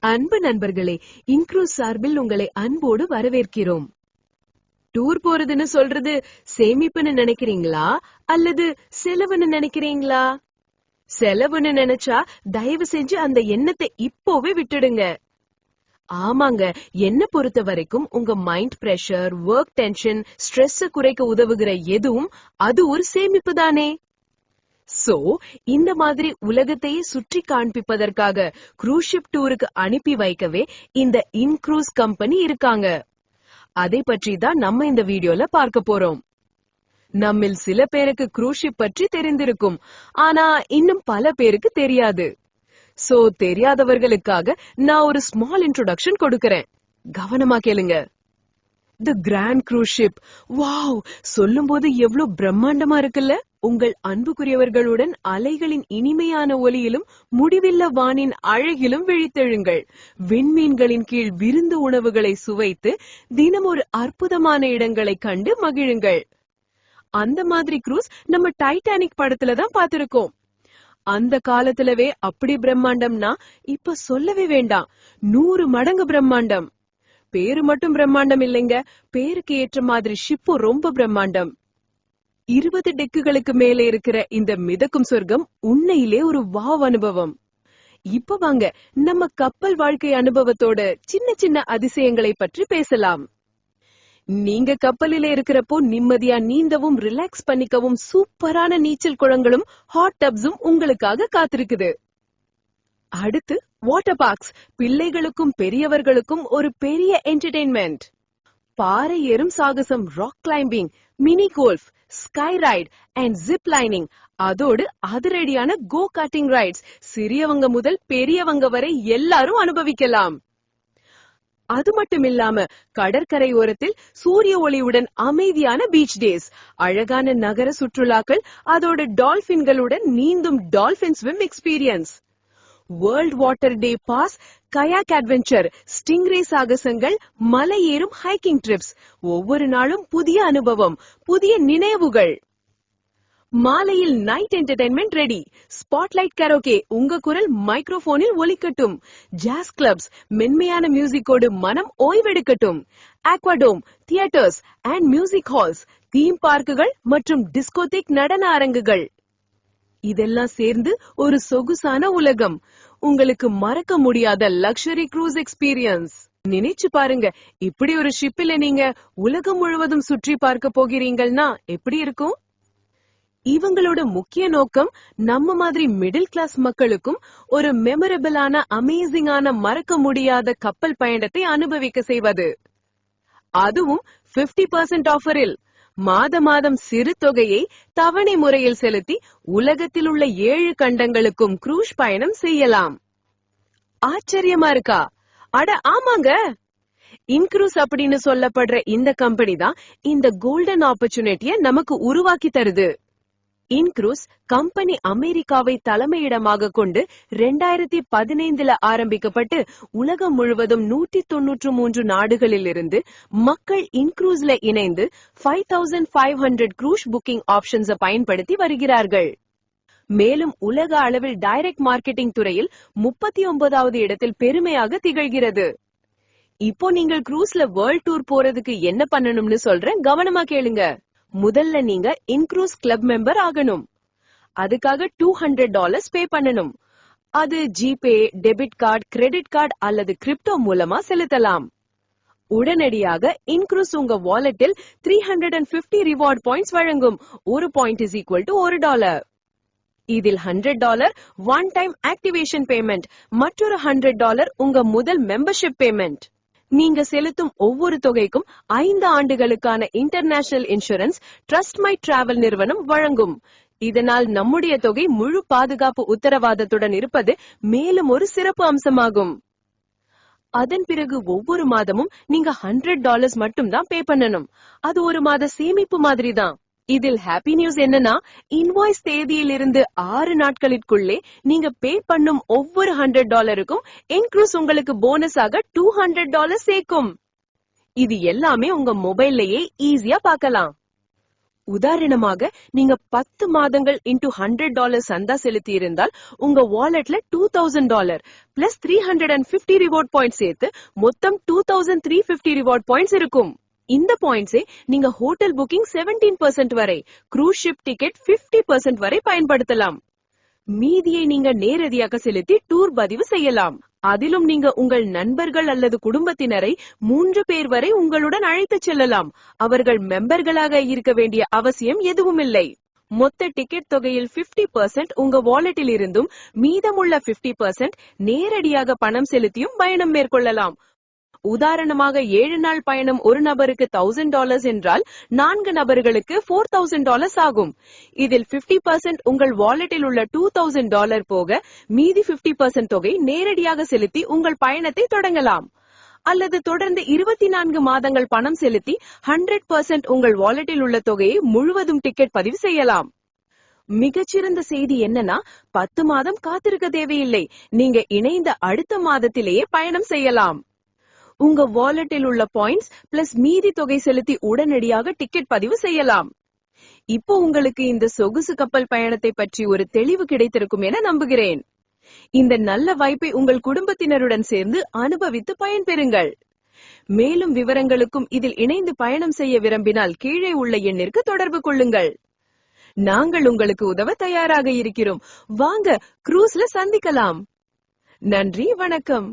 அன்பு நண்பர்களே, இன்க்ரூஸ் சார்பில் உங்களை அன்போடு வரவேற்கிறோம். டூர் போறதுன்னு சொல்றது சேமிப்புன்னு நினைக்கிறீங்களா அல்லது செலவுன்னு நினைக்கிறீங்களா? செலவுன்னு நினைச்சா தயவு செஞ்சு அந்த எண்ணத்தை இப்போவே விட்டுடுங்க. ஆமாங்க, என்ன பொறுத்த வரைக்கும் உங்க mind pressure, work tension, stress குறைக்க உதவுகிற எதுவும் அது ஒரு சேமிப்பு தானே. சோ இந்த மாதிரி உலகத்தையே சுற்றி காண்பிப்பதற்காக cruise ship டூருக்கு அனுப்பி வைக்கவே இந்த இன்க்ரூஸ் கம்பெனி இருக்காங்க. அதை பற்றி தான் நம்ம இந்த வீடியோல பார்க்க போறோம். நம்மில் சில பேருக்கு cruise ship பற்றி தெரிந்திருக்கும், ஆனா இன்னும் பல பேருக்கு தெரியாது. சோ தெரியாதவர்களுக்காக நான் ஒரு ஸ்மால் இன்ட்ரோடக்ஷன் கொடுக்கறேன். கவனமா கேளுங்க. தி கிராண்ட் cruise ship. வாவ், சொல்லும்போது எவ்வளவு பிரம்மாண்டமா இருக்குல்ல. உங்கள் அன்புக்குரியவர்களுடன் அலைகளின் இனிமையான ஒலியிலும் முடிவில்ல வானின் அழகிலும் விழித்தெழுங்கள். விண்மீன்களின் கீழ் விருந்து உணவுகளை சுவைத்து தினம் ஒரு அற்புதமான இடங்களை கண்டு மகிழுங்கள். அந்த மாதிரி க்ரூஸ் நம்ம டைட்டானிக் படத்துல தான் பார்த்திருக்கோம். அந்த காலத்துலவே அப்படி பிரம்மாண்டம்னா இப்ப சொல்லவே வேண்டாம், 100 மடங்கு பிரம்மாண்டம். பேரு மட்டும் பிரம்மாண்டம் இல்லைங்க, பேருக்கு ஏற்ற மாதிரி ஷிப்பும் ரொம்ப பிரம்மாண்டம். 20 டெக்குகளுக்கு மேலே இருக்கிற இந்த மிதக்கும் சொர்க்கம் உண்மையிலே ஒரு வாவ் அனுபவம். இப்ப வாங்க நம்ம கப்பல் வாழ்க்கை அனுபவத்தோட சின்ன சின்ன அதிசயங்களை பற்றி பேசலாம். நீங்க கப்பலில இருக்கிறப்போ நிம்மதியா நீந்தவும் ரிலாக்ஸ் பண்ணிக்கவும் சூப்பரான நீச்சல் குளங்களும் ஹாட் டப்ஸும் உங்களுக்காக காத்திருக்குது. அடுத்து வாட்டர் பார்க்ஸ், பிள்ளைகளுக்கும் பெரியவர்களுக்கும் ஒரு பெரிய என்டர்டெயின்மெண்ட். பாறை ஏறும் சாகசம், rock climbing, mini golf, sky right and zip lining, அதோடு அதிரடியான கோ கார்ட்டிங் ரைட்ஸ். சிறியவங்க முதல் பெரியவங்க வரை எல்லாரும் அனுபவிக்கலாம். அது மட்டும் இல்லாம கடற்கரை ஓரத்தில் சூரிய ஒளியுடன் அமைதியான பீச் டேஸ், அழகான நகர சுற்றுலாக்கள், அதோட டால்பின்களுடன் நீந்தும் dolphin swim experience, world water day pass, kayak adventure, stingray சாகசங்கள், மலை ஏறும் ஹைக்கிங் ட்ரிப்ஸ். ஒவ்வொரு நாளும் புதிய அனுபவம், புதிய நினைவுகள். மாலையில் night entertainment ready. Spotlight karaoke, உங்க குரல் மைக்ரோபோனில் ஒலிக்கட்டும். ஜாஸ் கிளப்ஸ், மென்மையான மியூசிக்கோடு மனம் ஓய்வெடுக்கட்டும். Aquadome, theatres and music halls, theme பார்க்குகள் மற்றும் டிஸ்கோதேக் நடன அரங்குகள். இதெல்லாம் சேர்ந்து ஒரு சொகுசான உலகம். உங்களுக்கு மறக்க முடியாத லக்ஸரி க்ரூஸ் எக்ஸ்பீரியன்ஸ். நினைச்சு பாருங்க, இப்படி ஒரு ஷிப்பில நீங்க உலகம் முழுவதும் சுற்றி பார்க்க போகிறீங்கன்னா எப்படி இருக்கும்? இவங்களோட முக்கிய நோக்கம் நம்ம மாதிரி மிடில் கிளாஸ் மக்களுக்கும் ஒரு மெமரபிளான, அமேசிங்கான, மறக்க முடியாத கப்பல் பயணத்தை அனுபவிக்க செய்வது. அதுவும் 50% ஆஃபரில். மாதம் சிறு தொகையை தவணை முறையில் செலுத்தி உலகத்தில் உள்ள 7 கண்டங்களுக்கும் க்ரூஸ் பயணம் செய்யலாம். ஆச்சரியமா இருக்கா? அட ஆமாங்க, இன்க்ரூஸ் அப்படின்னு சொல்லப்படுற இந்த கம்பெனி தான் இந்த கோல்டன் ஆப்பர்ச்சுனிட்டியை நமக்கு உருவாக்கி தருது. இன்க்ரூஸ் கம்பெனி அமெரிக்காவை தலைமையிடமாக கொண்டு 2015 ஆரம்பிக்கப்பட்டு உலகம் முழுவதும் 193 நாடுகளில் இருந்து மக்கள் இன்க்ரூஸ்ல இணைந்து 5500 க்ரூஸ் புக்கிங் ஆப்ஷன்ஸ் பயன்படுத்தி வருகிறார்கள். மேலும் உலக அளவில் டைரக்ட் மார்க்கெட்டிங் துறையில் 39வது இடத்தில் பெருமையாக திகழ்கிறது. இப்போ நீங்கள் க்ரூஸ்ல வேர்ல்ட் டூர் போறதுக்கு என்ன பண்ணணும்னு சொல்றேன், கவனமா கேளுங்க. முதல்ல நீங்க இன்க்ரூஸ் கிளப் மெம்பர் ஆகணும். அதுக்காக $200 பே பண்ணணும். அது GPay, debit card, credit card அல்லது கிரிப்டோ மூலமா செலுத்தலாம். உடனடியாக இன்க்ரூஸ் உங்க வாலெட்டில் 350 ரிவார்ட் பாயிண்ட்ஸ் வழங்கும். ஒரு பாயிண்ட் இஸ் ஈக்குவல் டு $1. இதில் $100 ஒன் டைம் ஆக்டிவேஷன் பேமெண்ட், மற்றொரு $100 உங்க முதல் மெம்பர்ஷிப் பேமெண்ட். நீங்க செலுத்தும் ஒவ்வொரு தொகைக்கும் 5 ஆண்டுகளுக்கான international insurance trust my travel நிறுவனம் வழங்கும். இதனால் நம்முடைய தொகை முழு பாதுகாப்பு உத்தரவாதத்துடன் இருப்பது மேலும் ஒரு சிறப்பு அம்சமாகும். அதன் பிறகு ஒவ்வொரு மாதமும் நீங்க $100 மட்டும் தான் பே பண்ணணும். அது ஒரு மாத சேமிப்பு மாதிரி தான். இதில் ஹாப்பி நியூஸ் என்னன்னா, இன்வாய்ஸ் தேதியிலிருந்து 6 நாட்களிற்குள்ளே நீங்க பே பண்ணும் ஒவ்வொரு $100க்கும் இன்க்ரூஸ் உங்களுக்கு போனஸாக $200 சேர்க்கும். இது எல்லாமே உங்க மொபைல்லையே ஈஸியா பார்க்கலாம். உதாரணமாக நீங்க 10 மாதங்கள் இன்டு $100 சந்தா செலுத்தி இருந்தால் உங்க வாலெட்ல $2000 பிளஸ் 350 ரிவார்ட் பாயிண்ட்ஸ் சேர்த்து மொத்தம் 2350 ரிவார்ட் பாயிண்ட்ஸ் இருக்கும். இந்த பாயிண்ட்ஸை நீங்க ஹோட்டல் புக்கிங் 17% வரை, க்ரூஸ் ஷிப் டிக்கெட் 50% வரை பயன்படுத்தலாம். மீதியை நீங்க நேரடியாக செலுத்தி டூர் பதிவு செய்யலாம். அதிலும் நீங்க உங்கள் நண்பர்கள் அல்லது குடும்பத்தினரை 3 பேர் வரை உங்களுடன் அழைத்து செல்லலாம். அவர்கள் மெம்பர்களாக இருக்க வேண்டிய அவசியம் எதுவும் இல்லை. மொத்த டிக்கெட் தொகையில் 50% உங்க வாலெட்டில் இருந்தும் மீதமுள்ள 50% நேரடியாக பணம் செலுத்தியும் பயணம் மேற்கொள்ளலாம். உதாரணமாக 7 நாள் பயணம் ஒரு நபருக்கு $1000 என்றால் 4 நபர்களுக்கு $4000 ஆகும். இதில் 50% உங்கள் வாலெட்டில் உள்ள $2000 போக மீதி 50% தொகை நேரடியாக செலுத்தி உங்கள் பயணத்தை தொடங்கலாம். அல்லது தொடர்ந்து 24 மாதங்கள் பணம் செலுத்தி 100% உங்கள் வாலெட்டில் உள்ள தொகையை முழுவதும் டிக்கெட் பதிவு செய்யலாம். மிகச்சிறந்த செய்தி என்னன்னா 10 மாதம் காத்திருக்க தேவையில்லை. நீங்க இணைந்த அடுத்த மாதத்திலேயே பயணம் செய்யலாம். உங்க வாலெட்டில் உள்ள பாயிண்ட்ஸ் பிளஸ் மீதி தொகை செலுத்தி உடனடியாக டிக்கெட் பதிவு செய்யலாம். இப்போ உங்களுக்கு இந்த சொகுசு கப்பல் பயணத்தை பற்றி ஒரு தெளிவு கிடைத்திருக்கும் என நம்புகிறேன். இந்த நல்ல வாய்ப்பை உங்கள் குடும்பத்தினருடன் சேர்ந்து அனுபவித்து பயன்பெறுங்கள். மேலும் விவரங்களுக்கும் இதில் இணைந்து பயணம் செய்ய விரும்பினால் கீழே உள்ள எண்ணிற்கு தொடர்பு கொள்ளுங்கள். நாங்கள் உங்களுக்கு உதவ தயாராக இருக்கிறோம். வாங்க, க்ரூஸ்ல சந்திக்கலாம். நன்றி, வணக்கம்.